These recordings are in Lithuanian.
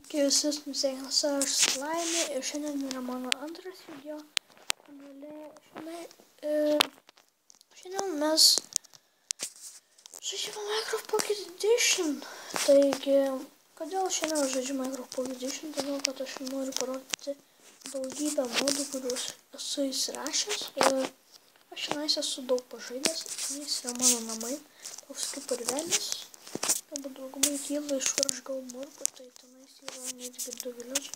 Visus nusėkęs aš Slaimė ir šiandien yra mano antras video kanale. Šiandien mes žaidžiame Minecraft Pocket Edition. Taigi, kodėl šiandien žaidžiu Minecraft Pocket Edition? Todėl, kad aš noriu parodyti daugybę modų, kuriuos esu įsirašęs. Ir aš šiandien esu daug pažaidęs. Jis yra mano namai, toks kaip ir velnis. Galbūt daugumai kyla, iš kur aš gavau morkų, tai tenais yra netgi du vilius.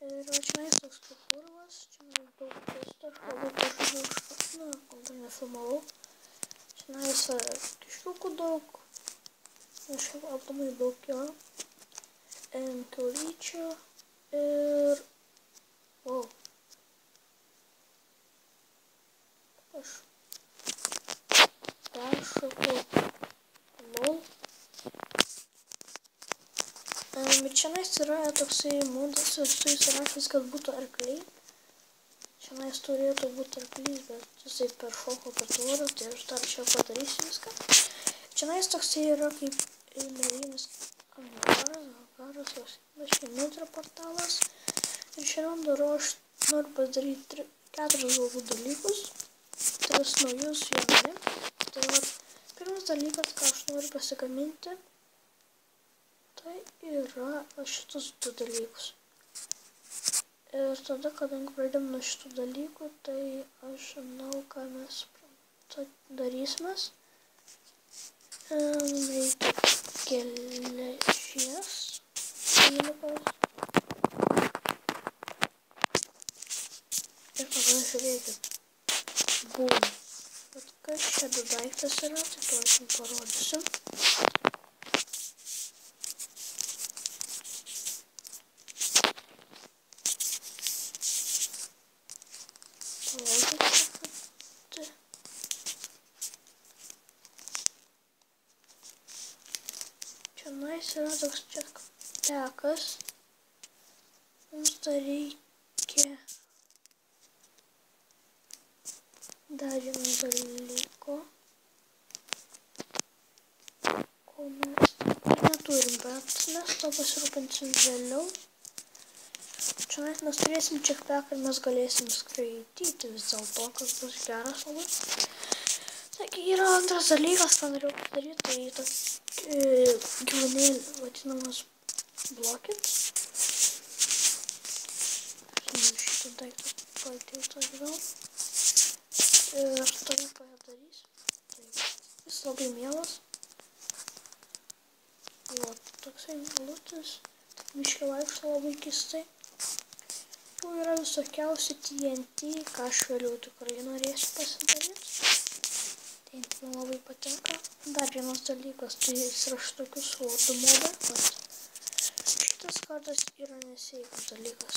Ir čionais toks kaip purvas, čionais daug testo, aš labai pažaidžiau už kartą, kol dar nefilmavau. Čionais kiškiukų daug, aš aplamai daug jo, kiaulyčių ir... Wow. Aš peršokau. Lol. Bet šiandien yra toksai modas, esu įsirašęs, kad būtų arkliai. Šiandien turėtų būti arklys, bet jisai peršoko per tvorą, tai aš dar čia padarysiu viską. Šiandien toksai yra kaip eilerinis angaras, netro portalas. Ir šiandien darau aš noriu padaryti 4 galbūt dalykus, 3 naujus viename. Tai va, pirmas dalykas, ką aš noriu pasigaminti, tai yra šitus 2 dalykus. Ir tada, kadangi pradėjom nuo šitų dalykų, tai aš žinau, ką mes darysimės. Reikia geležies. Ir tada žiūrėkit. Bum. Bet kas čia daiktas yra, tai to aš jums parodysiu. Čianais yra toks čia tekas. Mums dar reikia dar vieno dalyko, ko mes neturim, bet mes to pasirūpinsim vėliau. Čianais mes turėsim checkpack ir mes galėsim skraidyti vis dėlto, kas bus geras labai. Taigi yra antras dalykas, ką norėjau padaryti, tai toks gyvūnėlį vadinamas blokit. Šitą daiktą padėtą atgal. Ir toliau padarysiu. Tai jis labai mielas. Va, toksai mielutis. Miške vaikšto labai keistai. Jau yra visokiausi TNT, ką aš vėliau tikrai norėsiu pasidaryti. TNT man labai patinka. Dar vienas dalykas, tai jis yra šitokius lordų modą, bet šitas kartas yra nesveikas dalykas.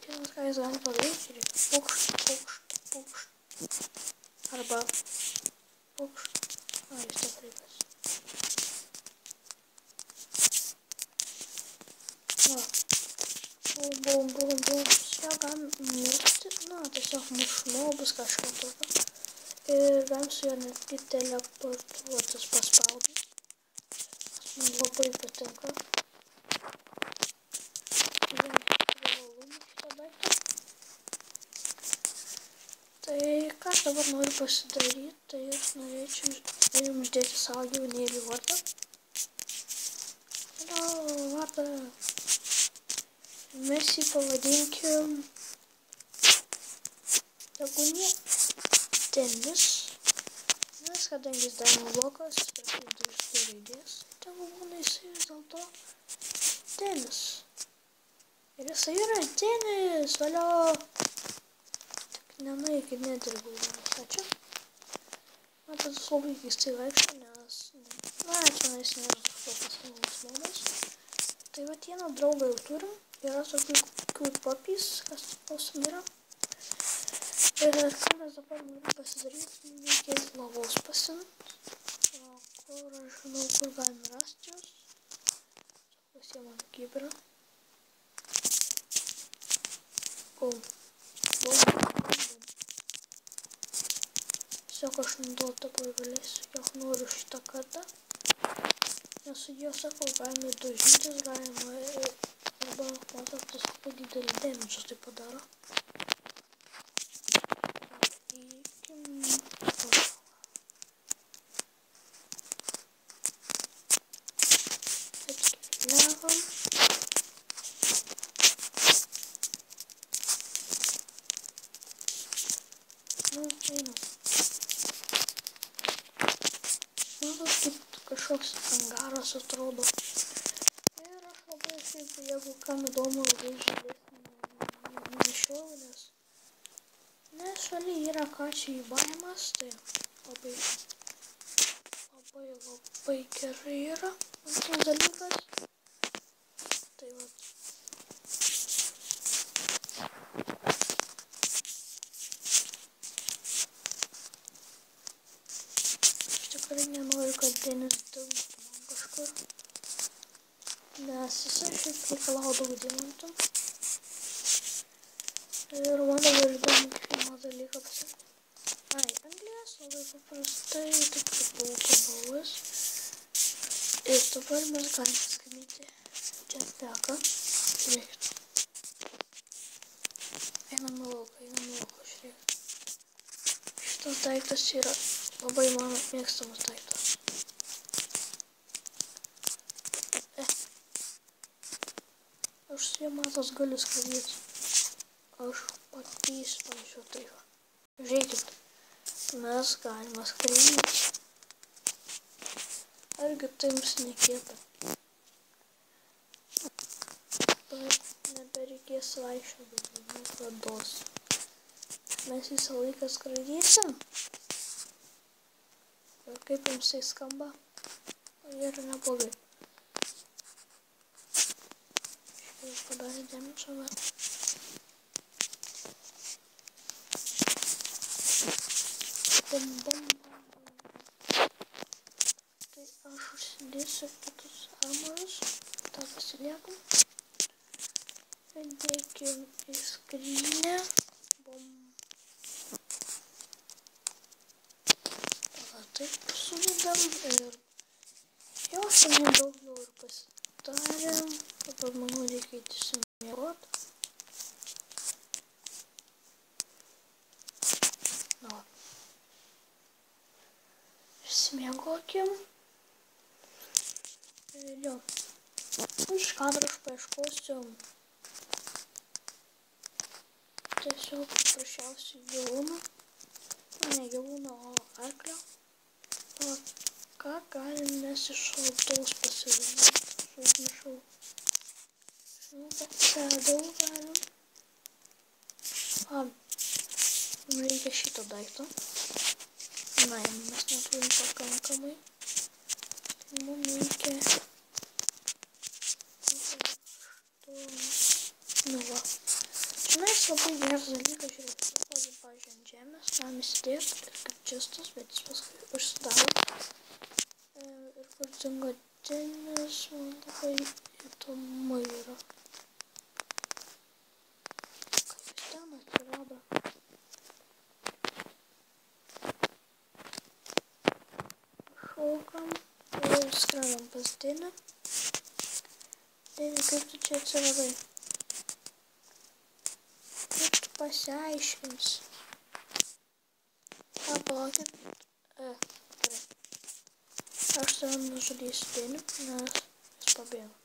Vienas, ką jis gali padaryti, reikia pukšt. Arba pukšt. Jis taip reikas. Va. Bum. Čia galim mirti. Na, tiesiog mušmobus kažką tokio. Ir galim su juo netgi teleportuotis paspaudus. Man labai patinka. Privalumų šitą daiktą. Tai ką aš dabar noriu pasidaryti, tai aš norėčiau jums dėti savo gyvūnėlį vardą. Hello, vardą. Mes jį pavadinkim Tegūnie Denis. Nes kadangi jis Diamond blokas, bet jis 2 raidės, tegu būna jisai vis dėlto Denis. Ir jisai yra Denis, valio. Tik nenueikit nedirbau vienas, ačiū. Man tas labai keistai vaikšto, nes... Na, čia nais nėra kažkokios naujos modos. Tai va, vieną draugą jau turim. Yra tokių cute puppies, kas klausim yra. Ir ką mes dabar norim pasidaryti, reikia lavos pasimt. O kur aš žinau, kur galim rasti jos. Pasiemam kibirą. Bum. Tiesiog aš naudoti dabar galėsiu, kiek noriu šitą kartą. Nes jau sakau, galima dažytis, galima arba matot, tas labai didelį dėmesį tai padaro. Atkeliavam. Einam. Matot, kaip kažkoks angaras atrodo. Ir aš labai šiaip, jeigu kam įdomu, labai žalesnį nešiau, nes šalia yra ką čia įbaimas, tai labai gerai yra. Antras dalykas, tai vat. Tikrai nenoriu, kad Denis dingtų man kažkur, nes jisai šiaip reikalauja daug deimantų. Ir man dabar įdomu pirmą dalyką pasakyti. Anglies labai paprastai, taip kaip balus. Ir dabar mes galime skaityti jetpacką. Žiūrėkit. Einam į lauką, žiūrėkit. Šitas daiktas yra labai mano mėgstamas daiktas. Aš su juo matos galiu skraidyti. Aš pakeisiu panašiu taip. Žiūrėkit, mes galime skraidyti. Argi tai jums nekieta? Nebereikės vaikščioti niekados. Mes visą laiką skraidysim. Ir kaip jums tai skamba? Ir neblogai. Šiek padarė dėmesio, bet... Tai aš užsidėsiu kitus armorus. Tą pasiliekam. Dėkim į skrynę. Taip sudedam ir jau šiandien daug jau ir pasidarėm. Dabar manau reikia išsimiegot. Išsimiegokim. Ir jo. Iš kadro aš paieškosiu tiesiog paprasčiausiai gyvūną. Ne gyvūną, o arklio. O ką galim mes iš šaltaus pasidaryti? Užmiršau. Žinau, kad daug galim. Mums reikia šito daikto. Na, mes neturim pakankamai. Tai mums reikia... Nu va. Žinais, labai geras dalykas, žiūrėk, pavyzdžiui, ant žemės, galim įsidėti ir kaip čestas, bet jis paskui užsidaro. Ir kur dingo Denis, man labai įdomu yra. Kaip jis ten atsirado? Šaukam ir skrendam pas Denį. Deni, kaip tu čia atsiradai? Pasiaiškins. Palaukit. Gerai. Aš tave nužudysiu Denį, nes jis pabėgo.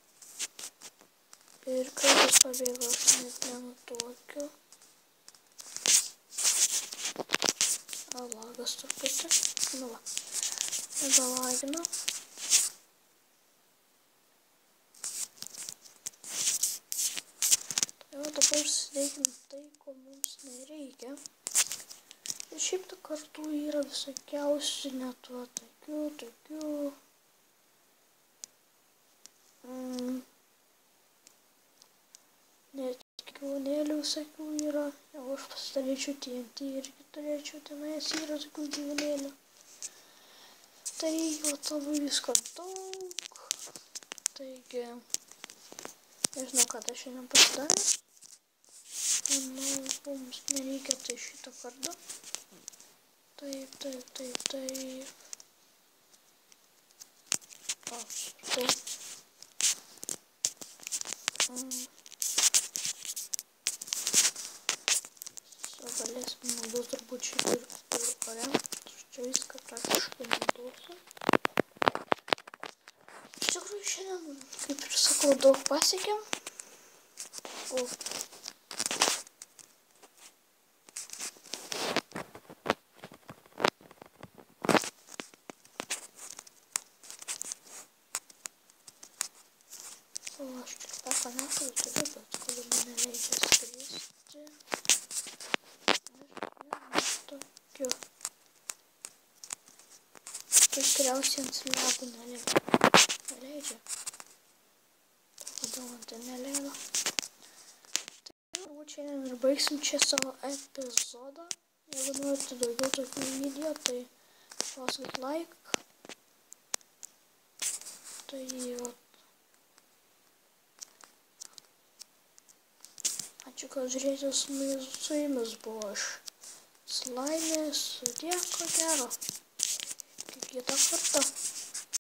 Ir kai jis pabėgo, aš net nenutuokiu. Lagas truputį. Nu va. Nebelaginu. Dabar sudėkim tai, ko mums nereikia. Ir šiaip tai kartu yra visokiausių net va tokių. Net gyvūnėlių visokių yra. Jau aš pasidarėčiau TNT irgi turėčiau tenais yra tokių gyvūnėlių. Tai jau tavo visko daug. Taigi, nežinau, ką aš šiandien pasidarė. Manau, mums nereikia tai šito kardo. Taip. apskritai. Galėsim naudoti turbūt šitą ir ore. Čia viską praktiškai naudosiu. Iš tikrųjų šiandien, kaip ir sakau, daug pasiekėm. Aš tik tą panašų turiu, bet kodėl mane leidžia skristi. Tokiu. Tikriausiai ant smegų neleidžia. Kodėl man tai neleido. Tai turbūt šiandien ir baigsim čia savo epizodą. Jeigu norite daugiau tokių video, tai spauskit like. Tai vat. Ačiū, kad žiūrėjote, su jumis buvo aš Slaimė, sudie, ko gero. Iki kito karto.